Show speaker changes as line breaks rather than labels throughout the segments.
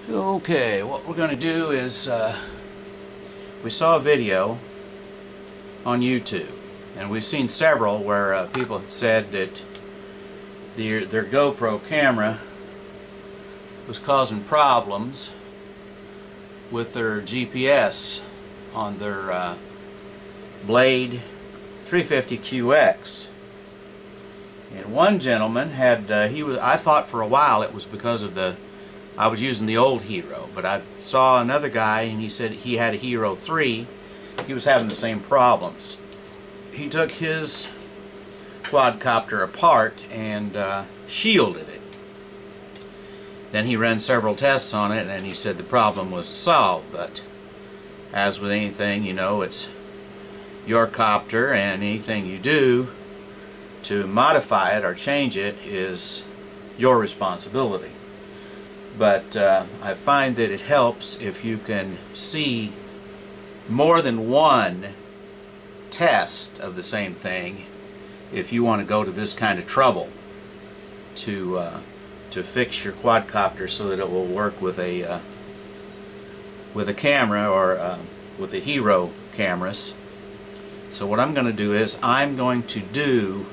Okay, what we're going to do is we saw a video on YouTube, and we've seen several where people have said that their GoPro camera was causing problems with their GPS on their Blade 350QX. And one gentleman had I thought for a while it was because of I was using the old Hero, but I saw another guy and he said he had a Hero 3. He was having the same problems. He took his quadcopter apart and shielded it. Then he ran several tests on it and he said the problem was solved. But as with anything, you know, it's your copter, and anything you do to modify it or change it is your responsibility. But I find that it helps if you can see more than one test of the same thing if you want to go to this kind of trouble to fix your quadcopter so that it will work with a camera or with the Hero cameras. So what I'm going to do is I'm going to do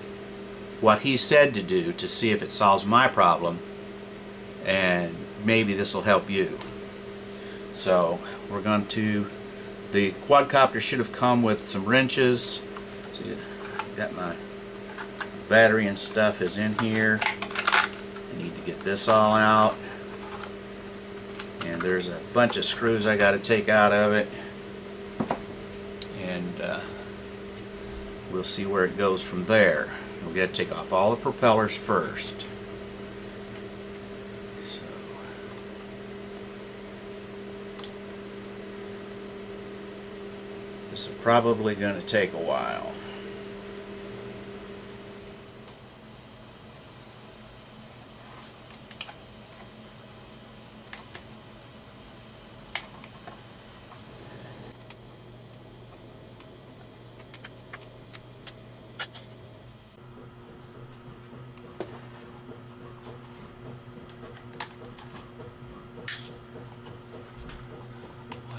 what he said to do to see if it solves my problem, and maybe this will help you. So we're going to, the quadcopter should have come with some wrenches. See, got my battery and stuff is in here. I need to get this all out, and there's a bunch of screws I got to take out of it, and we'll see where it goes from there. We've got to take off all the propellers first. So this is probably going to take a while.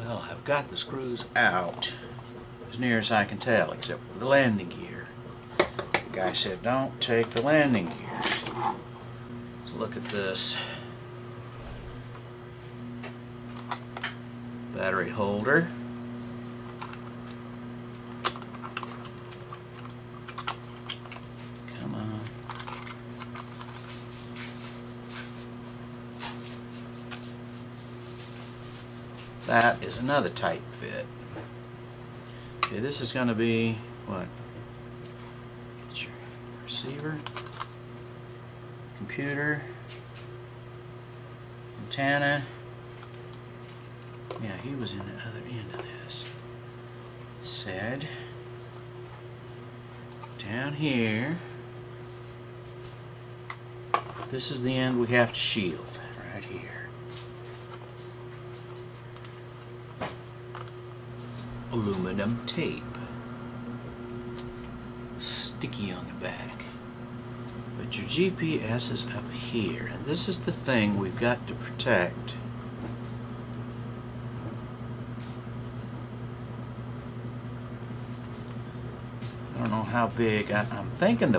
Well, I've got the screws out as near as I can tell, except for the landing gear. The guy said don't take the landing gear. So look at this battery holder. Come on. That is another tight fit. Okay, this is going to be what? It's your receiver, computer, antenna. Yeah, he was in the other end of this. Said down here, this is the end we have to shield, right here. Aluminum tape, sticky on the back, but your GPS is up here, and this is the thing we've got to protect. I don't know how big. I'm thinking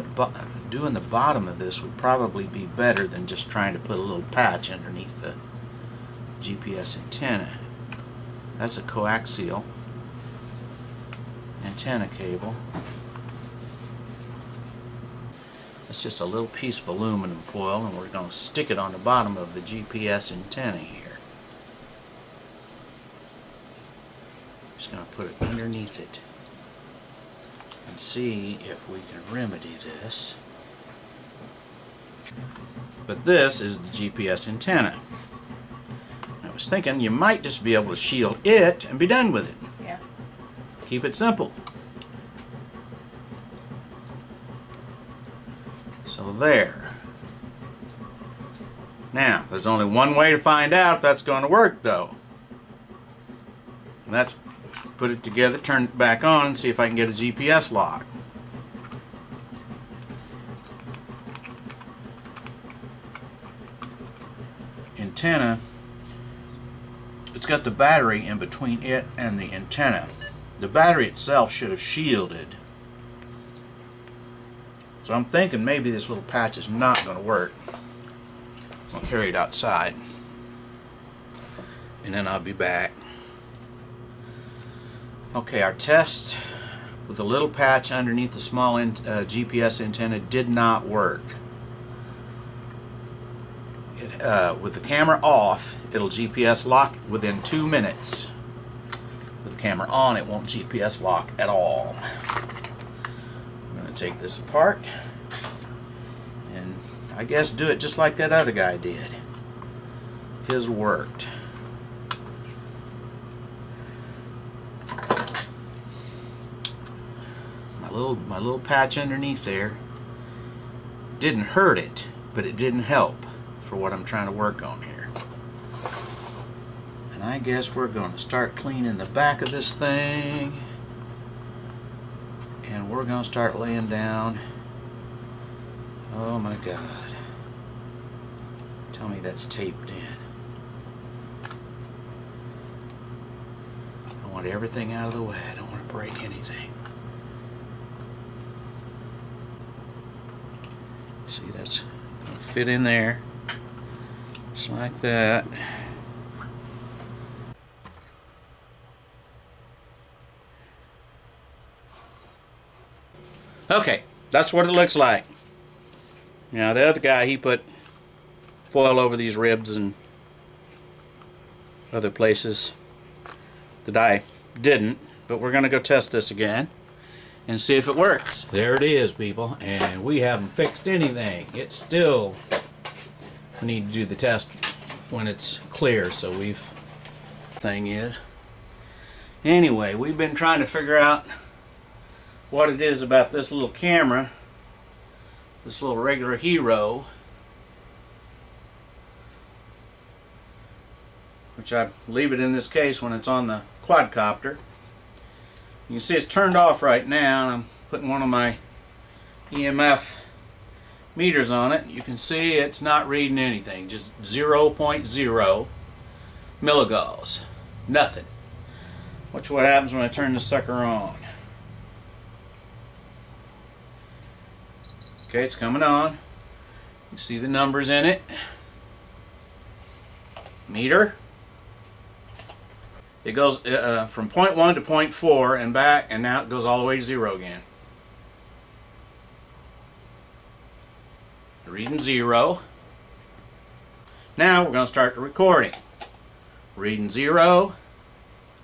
doing the bottom of this would probably be better than just trying to put a little patch underneath the GPS antenna. That's a coaxial antenna cable. That's just a little piece of aluminum foil, and we're going to stick it on the bottom of the GPS antenna here. Just going to put it underneath it and see if we can remedy this. But this is the GPS antenna. I was thinking you might just be able to shield it and be done with it.
Yeah.
Keep it simple. So there. Now, there's only one way to find out if that's going to work, though. And that's put it together, turn it back on, and see if I can get a GPS lock. antenna it's got the battery in between it and the antenna. The battery itself should have shielded. So I'm thinking maybe this little patch is not going to work. I'll carry it outside and then I'll be back. Okay, our test with the little patch underneath the small GPS antenna did not work. With the camera off, it'll GPS lock within 2 minutes. With the camera on, it won't GPS lock at all. I'm going to take this apart and I guess do it just like that other guy did. His worked. My little patch underneath there didn't hurt it, but it didn't help for what I'm trying to work on here. And I guess we're going to start cleaning the back of this thing, and we're going to start laying down. Oh my God, tell me that's taped in. I want everything out of the way. I don't want to break anything. See, that's going to fit in there just like that. Okay, that's what it looks like. Now the other guy, he put foil over these ribs and other places that I didn't, but we're going to go test this again and see if it works. There it is, people, and we haven't fixed anything. It's still, we need to do the test when it's clear, so thing is. Anyway, we've been trying to figure out what it is about this little camera, this little regular Hero, which I leave it in this case when it's on the quadcopter. You can see it's turned off right now, and I'm putting one of my EMF meters on it. You can see it's not reading anything, just 0.0 milligauss. Nothing. Watch what happens when I turn this sucker on. Okay, it's coming on. You see the numbers in it. Meter. It goes from 0.1 to 0.4 and back, and now it goes all the way to 0 again. Reading 0. Now we're going to start the recording. Reading 0.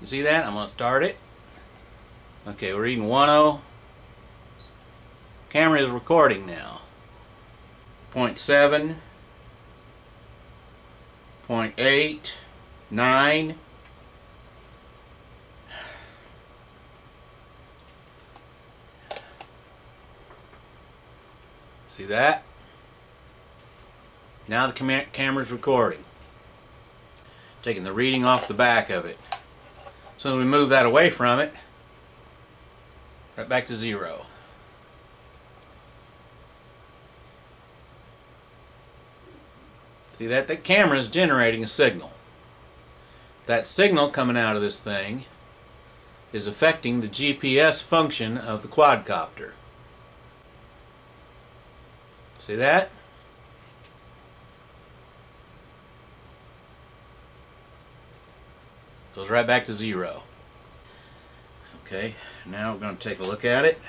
You see that? I'm going to start it. Okay, we're reading 10. Camera is recording now. 0.7. 0.8. 9. See that? Now the camera's recording. Taking the reading off the back of it. As soon as we move that away from it, right back to 0. See that? The camera is generating a signal. That signal coming out of this thing is affecting the GPS function of the quadcopter. See that? Goes right back to 0. Okay, now we're going to take a look at it.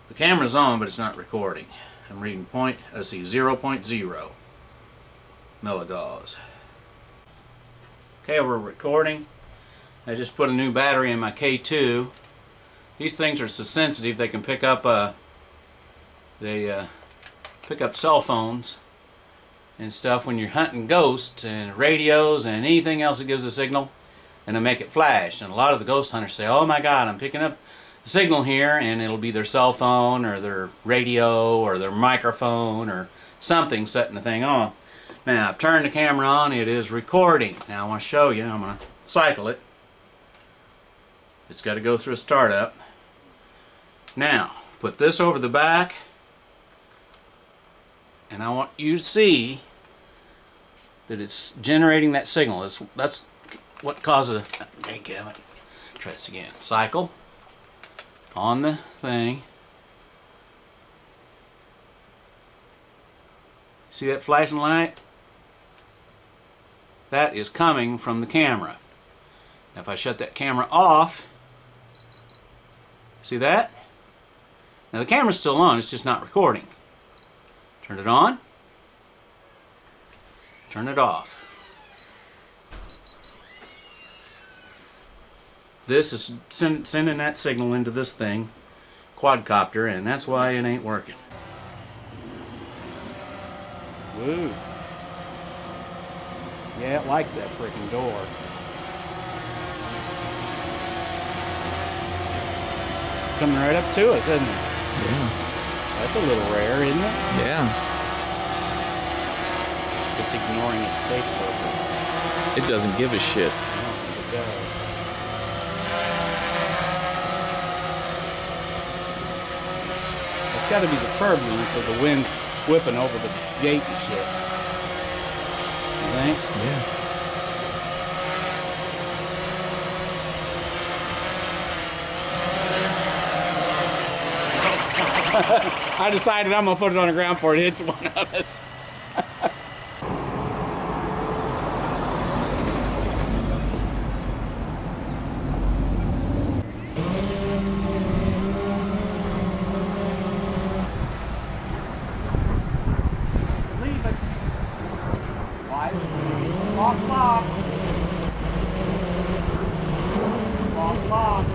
The camera's on, but it's not recording. I'm reading 0.0 milligauss. Okay, we're recording. I just put a new battery in my K2. These things are so sensitive they can pick up pick up cell phones and stuff when you're hunting ghosts and radios and anything else that gives a signal, and they'll make it flash. And a lot of the ghost hunters say, oh my God, I'm picking up a signal here, and it'll be their cell phone or their radio or their microphone or something setting the thing on. Now I've turned the camera on, it is recording. Now I want to show you, I'm going to cycle it. It's got to go through a startup. Now put this over the back, and I want you to see that it's generating that signal. That's what causes a... Dadgummit. Try this again. Cycle on the thing. See that flashing light? That is coming from the camera. Now if I shut that camera off, see that? Now the camera's still on, it's just not recording. Turn it on. Turn it off. This is sending that signal into this thing, quadcopter, and that's why it ain't working. Woo. Yeah, it likes that freaking door. It's coming right up to us, isn't it?
Yeah.
That's a little rare, isn't it?
Yeah.
It's ignoring its safe circle.
It doesn't give a shit.
I don't think it does. It's got to be the turbulence of the wind whipping over the gate and shit. You think?
Yeah.
I decided I'm going to put it on the ground before it hits one of us. Leave it. Lock, lock. Lock, lock.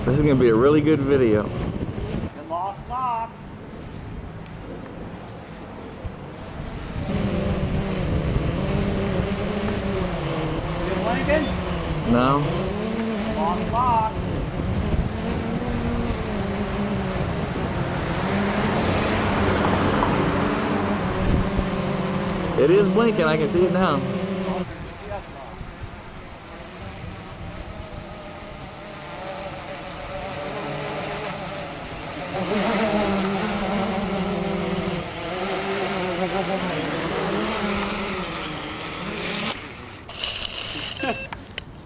This is going to be a really good video.
You lost lock. You blinking?
No?
Lost lock.
It is blinking. I can see it now.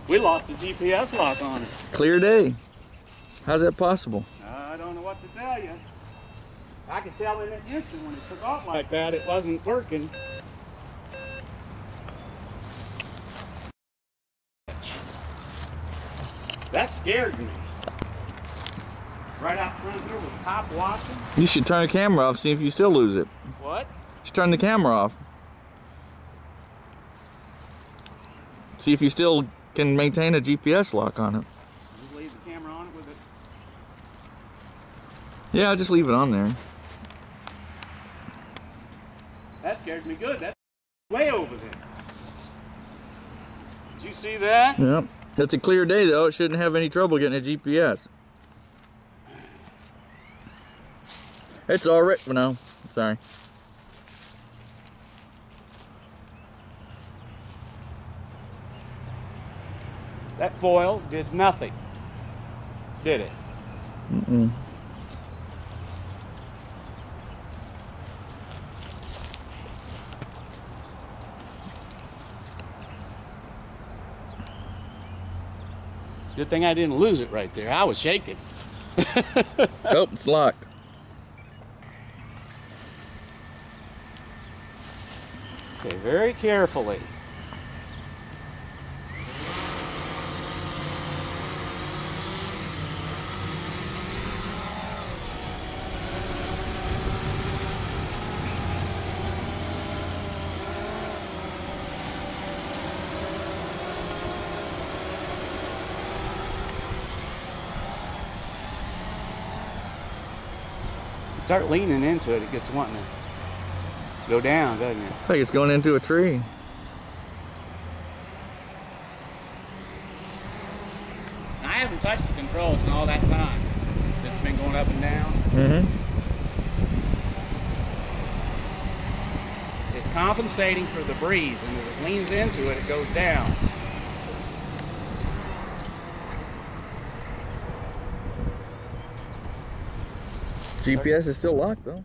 We lost a GPS lock on it.
Clear day. How's that possible?
I don't know what to tell you. I could tell in an instant when it took off like that it wasn't working. That scared me. Right out front here with the cop watching.
You should turn the camera off, see if you still lose it.
What?
Just turn the camera off. See if you still can maintain a GPS lock on it.
Just leave the camera on it with it.
Yeah, I'll just leave it on there.
That scared me good. That's way over there. Did you see that?
Yep. It's a clear day though. It shouldn't have any trouble getting a GPS. It's all right. No, sorry.
That foil did nothing, did it?
Mm-mm.
Good thing I didn't lose it right there. I was shaking.
Oh, it's locked.
Okay, very carefully. Start leaning into it, it gets to wanting to go down, doesn't it?
It's like it's going into a tree.
I haven't touched the controls in all that time. It's been going up and down.
Mm-hmm.
It's compensating for the breeze, and as it leans into it, it goes down.
GPS is still locked though.